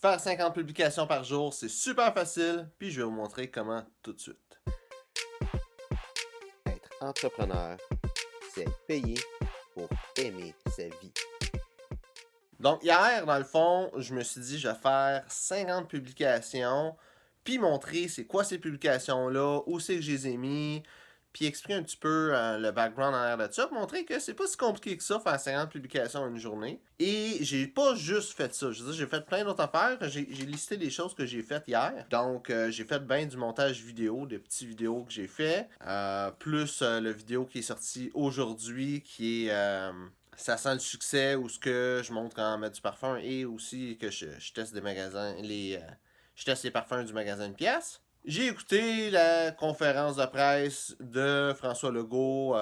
Faire 50 publications par jour, c'est super facile, puis je vais vous montrer comment tout de suite. Être entrepreneur, c'est être payé pour aimer sa vie. Donc hier, dans le fond, je me suis dit, je vais faire 50 publications, puis montrer c'est quoi ces publications-là, où c'est que je les ai mis, puis expliquer un petit peu le background en arrière de ça, pour montrer que c'est pas si compliqué que ça, faire 50 publications en une journée. Et j'ai pas juste fait ça, je veux dire, j'ai fait plein d'autres affaires, j'ai listé des choses que j'ai faites hier. Donc j'ai fait bien du montage vidéo, des petites vidéos que j'ai fait, plus le vidéo qui est sorti aujourd'hui, qui est... ça sent le succès ou ce que je montre comment mettre du parfum et aussi que je teste des magasins, je teste les parfums du magasin de pièces. J'ai écouté la conférence de presse de François Legault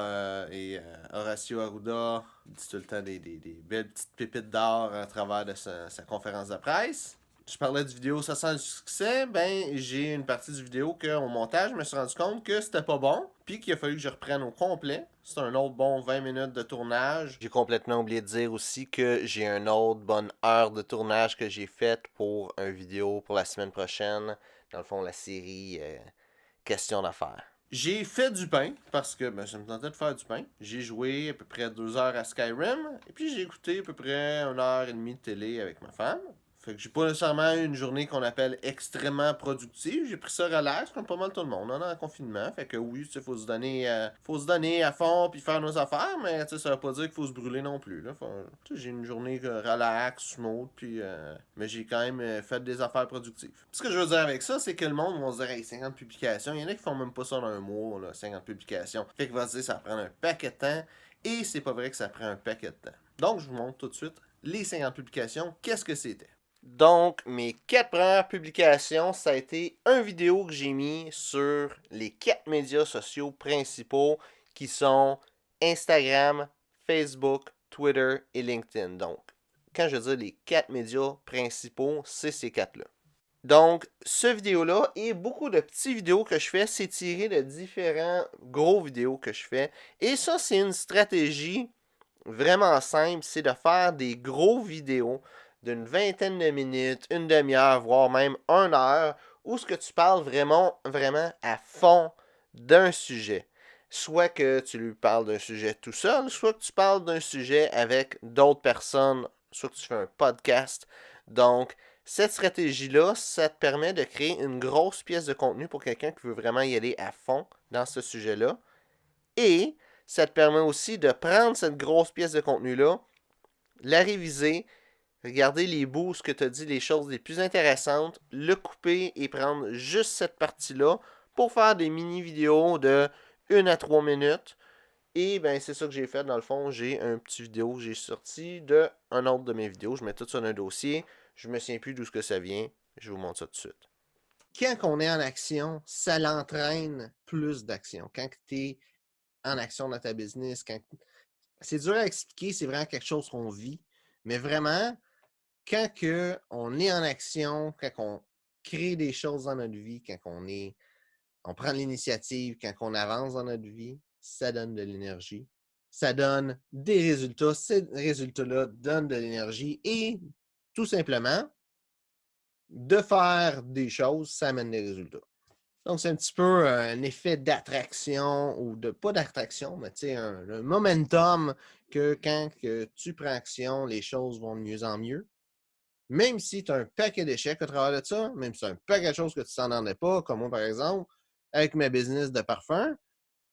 et Horacio Arruda. Il dit tout le temps des belles petites pépites d'or à travers de sa conférence de presse. Je parlais du vidéo Ça sent le succès, ben j'ai une partie du vidéo que au montage, je me suis rendu compte que c'était pas bon, puis qu'il a fallu que je reprenne au complet. C'est un autre bon 20 minutes de tournage. J'ai complètement oublié de dire aussi que j'ai une autre bonne heure de tournage que j'ai faite pour une vidéo pour la semaine prochaine. Dans le fond, la série Questions d'affaires. J'ai fait du pain parce que ben, ça me tentait de faire du pain. J'ai joué à peu près 2 heures à Skyrim et puis j'ai écouté à peu près 1 heure et demie de télé avec ma femme. Fait que j'ai pas nécessairement eu une journée qu'on appelle extrêmement productive. J'ai pris ça relax comme pas mal tout le monde. On est en confinement. Fait que oui, tu sais, faut se donner à fond puis faire nos affaires, mais tu sais, ça veut pas dire qu'il faut se brûler non plus. Là. J'ai une journée relax, smooth, puis mais j'ai quand même fait des affaires productives. Puis ce que je veux dire avec ça, c'est que le monde va se dire, hey, 50 publications. Il y en a qui font même pas ça dans un mois, là, 50 publications. Fait qu'il va se dire, ça prend un paquet de temps. Et c'est pas vrai que ça prend un paquet de temps. Donc, je vous montre tout de suite les 50 publications. Qu'est-ce que c'était? Donc, mes 4 premières publications, ça a été une vidéo que j'ai mis sur les 4 médias sociaux principaux qui sont Instagram, Facebook, Twitter et LinkedIn. Donc, quand je veux dire les 4 médias principaux, c'est ces 4-là. Donc, ce vidéo-là et beaucoup de petites vidéos que je fais, c'est tiré de différents gros vidéos que je fais. Et ça, c'est une stratégie vraiment simple, c'est de faire des gros vidéos d'une vingtaine de minutes, une demi-heure, voire même 1 heure, où ce que tu parles vraiment, vraiment à fond d'un sujet. Soit que tu lui parles d'un sujet tout seul, soit que tu parles d'un sujet avec d'autres personnes, soit que tu fais un podcast. Donc, cette stratégie-là, ça te permet de créer une grosse pièce de contenu pour quelqu'un qui veut vraiment y aller à fond dans ce sujet-là. Et ça te permet aussi de prendre cette grosse pièce de contenu-là, la réviser, regarder les bouts, ce que tu as dit, les choses les plus intéressantes, le couper et prendre juste cette partie-là pour faire des mini-vidéos de 1 à 3 minutes. Et ben c'est ça que j'ai fait dans le fond. J'ai un petit vidéo que j'ai sorti de un autre de mes vidéos. Je mets tout sur un dossier. Je me souviens plus d'où ce que ça vient. Je vous montre ça tout de suite. Quand on est en action, ça l'entraîne plus d'action. Quand tu es en action dans ta business, c'est dur à expliquer, c'est vraiment quelque chose qu'on vit. Mais vraiment, quand on est en action, quand on crée des choses dans notre vie, quand on prend l'initiative, quand on avance dans notre vie, ça donne de l'énergie. Ça donne des résultats. Ces résultats-là donnent de l'énergie et tout simplement, de faire des choses, ça amène des résultats. Donc, c'est un petit peu un effet d'attraction ou de pas d'attraction, mais tu sais, un momentum que quand que tu prends action, les choses vont de mieux en mieux. Même si tu as un paquet d'échecs à travers de ça, même si tu as un paquet de choses que tu t'en attendais pas, comme moi par exemple, avec ma business de parfum,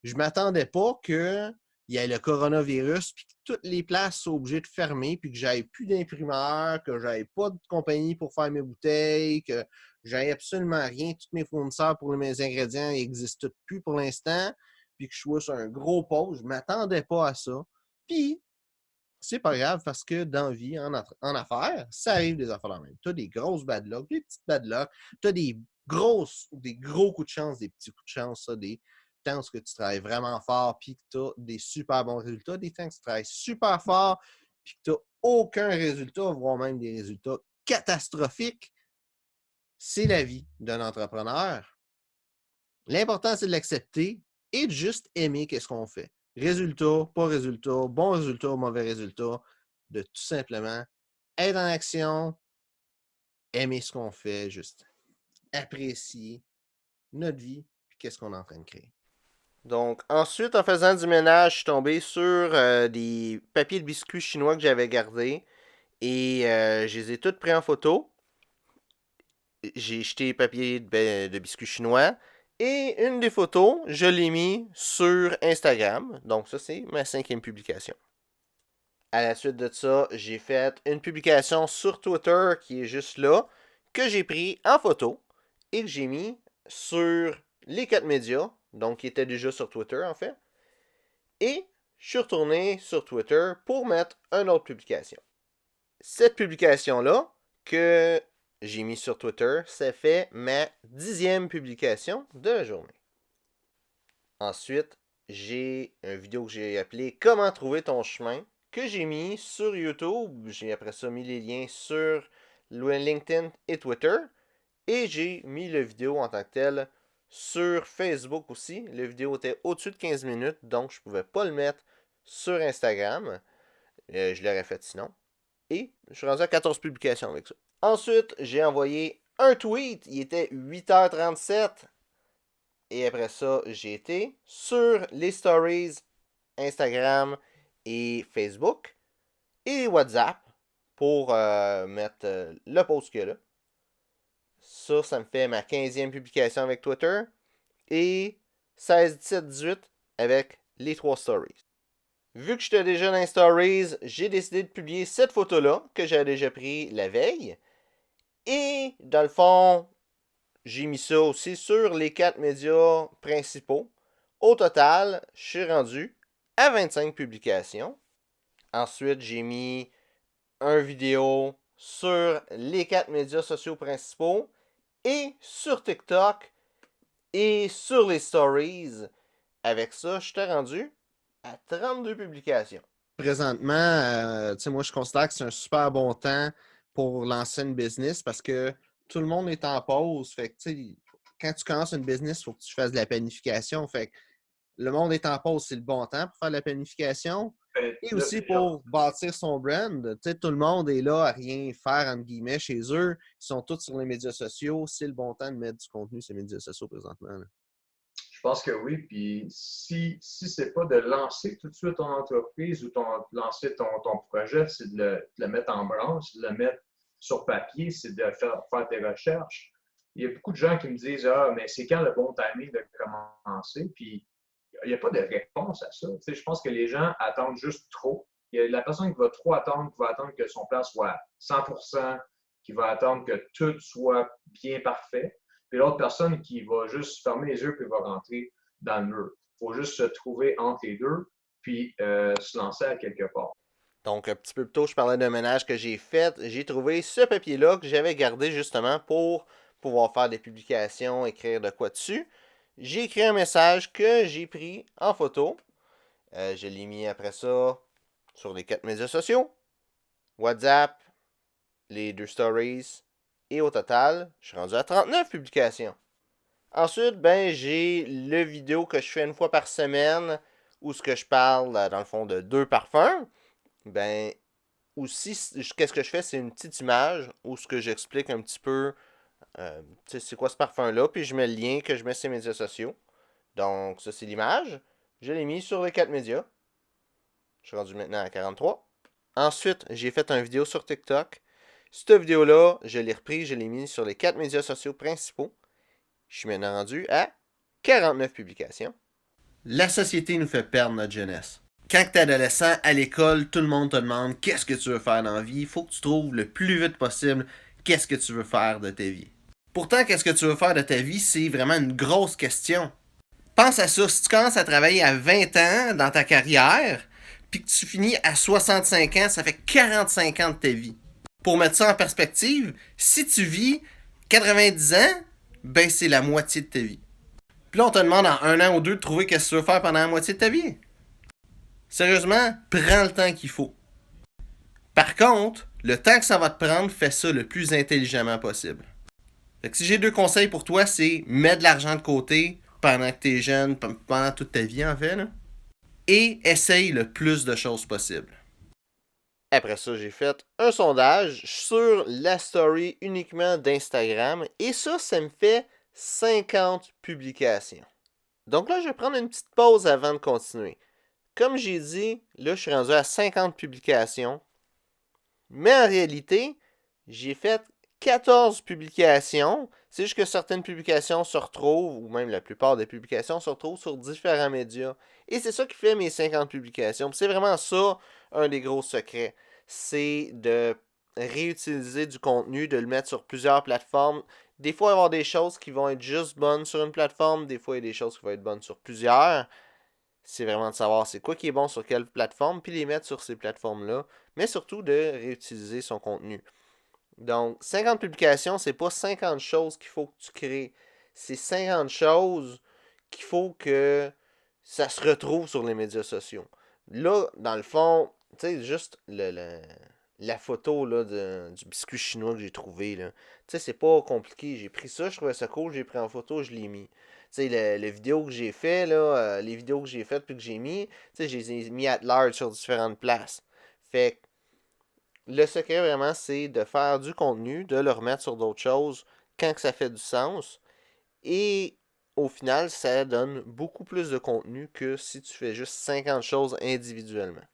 je ne m'attendais pas qu'il y ait le coronavirus, puis que toutes les places soient obligées de fermer, puis que j'aille plus d'imprimeur, que j'aille pas de compagnie pour faire mes bouteilles, que j'aille absolument rien. Tous mes fournisseurs pour mes ingrédients n'existent plus pour l'instant, puis que je sois sur un gros pause. Je ne m'attendais pas à ça. Puis, c'est pas grave parce que dans la vie, en affaires, ça arrive des affaires la même. Tu as des grosses bad luck, des petites bad luck, tu as des gros coups de chance, des petits coups de chance, ça, des temps où tu travailles vraiment fort puis que tu as des super bons résultats, des temps où tu travailles super fort puis que tu n'as aucun résultat, voire même des résultats catastrophiques. C'est la vie d'un entrepreneur. L'important, c'est de l'accepter et de juste aimer qu'est-ce qu'on fait. Résultat, pas résultat, bon résultat, mauvais résultat, de tout simplement être en action, aimer ce qu'on fait, juste apprécier notre vie, puis qu'est-ce qu'on est en train de créer. Donc, ensuite, en faisant du ménage, je suis tombé sur des papiers de biscuits chinois que j'avais gardés et je les ai tous pris en photo. J'ai jeté les papiers de biscuits chinois et une des photos, je l'ai mis sur Instagram. Donc, ça, c'est ma 5e publication. À la suite de ça, j'ai fait une publication sur Twitter qui est juste là, que j'ai pris en photo et que j'ai mis sur les 4 médias, donc qui étaient déjà sur Twitter en fait. Et je suis retourné sur Twitter pour mettre une autre publication. Cette publication-là, que j'ai mis sur Twitter, ça fait ma 10e publication de la journée. Ensuite, j'ai une vidéo que j'ai appelée Comment trouver ton chemin, que j'ai mis sur YouTube. J'ai après ça mis les liens sur LinkedIn et Twitter. Et j'ai mis la vidéo en tant que telle sur Facebook aussi. La vidéo était au-dessus de 15 minutes, donc je ne pouvais pas le mettre sur Instagram. Je l'aurais fait sinon. Et je suis rendu à 14 publications avec ça. Ensuite, j'ai envoyé un tweet. Il était 8h37. Et après ça, j'ai été sur les stories Instagram et Facebook et WhatsApp pour mettre le post qu'il y a là. Ça me fait ma 15e publication avec Twitter et 16, 17, 18 avec les 3 stories. Vu que j'étais déjà dans les stories, j'ai décidé de publier cette photo-là que j'avais déjà pris la veille. Et dans le fond, j'ai mis ça aussi sur les 4 médias principaux. Au total, je suis rendu à 25 publications. Ensuite, j'ai mis une vidéo sur les 4 médias sociaux principaux et sur TikTok et sur les stories. Avec ça, je t'ai rendu à 32 publications. Présentement, moi, je considère que c'est un super bon temps pour lancer une business parce que tout le monde est en pause. Fait que, quand tu commences une business, il faut que tu fasses de la planification. Fait que le monde est en pause, c'est le bon temps pour faire de la planification. Et aussi pour bâtir son brand. Tout le monde est là à rien faire, entre guillemets, chez eux. Ils sont tous sur les médias sociaux. C'est le bon temps de mettre du contenu sur les médias sociaux présentement. Là. Je pense que oui. Puis si c'est pas de lancer tout de suite ton entreprise ou lancer ton projet, c'est de le mettre en branche, de le mettre sur papier, c'est de faire tes recherches. Il y a beaucoup de gens qui me disent Ah, mais c'est quand le bon timing de commencer? Puis il n'y a pas de réponse à ça. Je pense que les gens attendent juste trop. Il y a la personne qui va trop attendre, qui va attendre que son plan soit 100%, qui va attendre que tout soit bien parfait. Puis l'autre personne qui va juste fermer les yeux puis va rentrer dans le mur. Il faut juste se trouver entre les deux puis se lancer à quelque part. Donc, un petit peu plus tôt, je parlais d'un ménage que j'ai fait. J'ai trouvé ce papier-là que j'avais gardé justement pour pouvoir faire des publications, écrire de quoi dessus. J'ai écrit un message que j'ai pris en photo. Je l'ai mis après ça sur les 4 médias sociaux. WhatsApp, les 2 stories. Et au total, je suis rendu à 39 publications. Ensuite, j'ai le vidéo que je fais une fois par semaine où ce que je parle, dans le fond, de 2 parfums. Aussi, qu'est-ce que je fais, c'est une petite image où ce que j'explique un petit peu c'est quoi ce parfum-là, puis je mets le lien que je mets sur les médias sociaux. Donc, ça, c'est l'image. Je l'ai mis sur les 4 médias. Je suis rendu maintenant à 43. Ensuite, j'ai fait une vidéo sur TikTok. Cette vidéo-là, je l'ai repris, je l'ai mis sur les 4 médias sociaux principaux. Je suis maintenant rendu à 49 publications. La société nous fait perdre notre jeunesse. Quand tu es adolescent, à l'école, tout le monde te demande qu'est-ce que tu veux faire dans la vie. Il faut que tu trouves le plus vite possible qu'est-ce que tu veux faire de ta vie. Pourtant, qu'est-ce que tu veux faire de ta vie, c'est vraiment une grosse question. Pense à ça, si tu commences à travailler à 20 ans dans ta carrière, puis que tu finis à 65 ans, ça fait 45 ans de ta vie. Pour mettre ça en perspective, si tu vis 90 ans, c'est la moitié de ta vie. Puis là, on te demande en 1 an ou 2 de trouver qu'est-ce que tu veux faire pendant la moitié de ta vie. Sérieusement, prends le temps qu'il faut. Par contre, le temps que ça va te prendre, fais ça le plus intelligemment possible. Fait que si j'ai 2 conseils pour toi, c'est mets de l'argent de côté pendant que tu es jeune, pendant toute ta vie en fait, là, et essaye le plus de choses possible. Après ça, j'ai fait un sondage sur la story uniquement d'Instagram. Et ça me fait 50 publications. Donc là, je vais prendre une petite pause avant de continuer. Comme j'ai dit, là, je suis rendu à 50 publications. Mais en réalité, j'ai fait 14 publications. C'est juste que certaines publications se retrouvent, ou même la plupart des publications se retrouvent sur différents médias. Et c'est ça qui fait mes 50 publications. C'est vraiment ça, un des gros secrets. C'est de réutiliser du contenu, de le mettre sur plusieurs plateformes. Des fois, il va y avoir des choses qui vont être juste bonnes sur une plateforme. Des fois, il y a des choses qui vont être bonnes sur plusieurs. C'est vraiment de savoir c'est quoi qui est bon sur quelle plateforme, puis les mettre sur ces plateformes-là, mais surtout de réutiliser son contenu. Donc, 50 publications, c'est pas 50 choses qu'il faut que tu crées. C'est 50 choses qu'il faut que ça se retrouve sur les médias sociaux. Là, dans le fond, tu sais, juste la photo là, du biscuit chinois que j'ai trouvé, là. Tu sais, c'est pas compliqué. J'ai pris ça, je trouvais ça cool, j'ai pris en photo, je l'ai mis. Tu sais, le vidéo que j'ai fait, là, les vidéos que j'ai faites puis que j'ai mis, tu sais, je les ai mis at large sur différentes places. Fait que le secret vraiment, c'est de faire du contenu, de le remettre sur d'autres choses quand que ça fait du sens. Et au final, ça donne beaucoup plus de contenu que si tu fais juste 50 choses individuellement.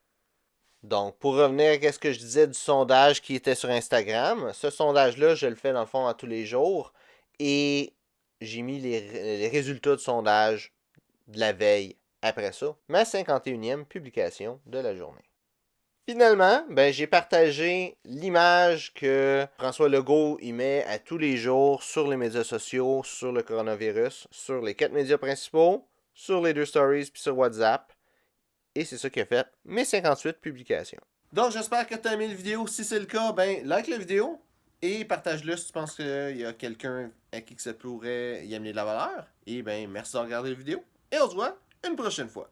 Donc, pour revenir à ce que je disais du sondage qui était sur Instagram, ce sondage-là, je le fais dans le fond à tous les jours. Et j'ai mis les résultats du sondage de la veille après ça, ma 51e publication de la journée. Finalement, ben, j'ai partagé l'image que François Legault y met à tous les jours sur les médias sociaux, sur le coronavirus, sur les 4 médias principaux, sur les 2 stories puis sur WhatsApp. Et c'est ça qui a fait mes 58 publications. Donc j'espère que tu as aimé la vidéo. Si c'est le cas, ben like la vidéo et partage-le si tu penses qu'il y a quelqu'un à qui que ça pourrait y amener de la valeur. Et ben merci de regarder la vidéo et on se voit une prochaine fois.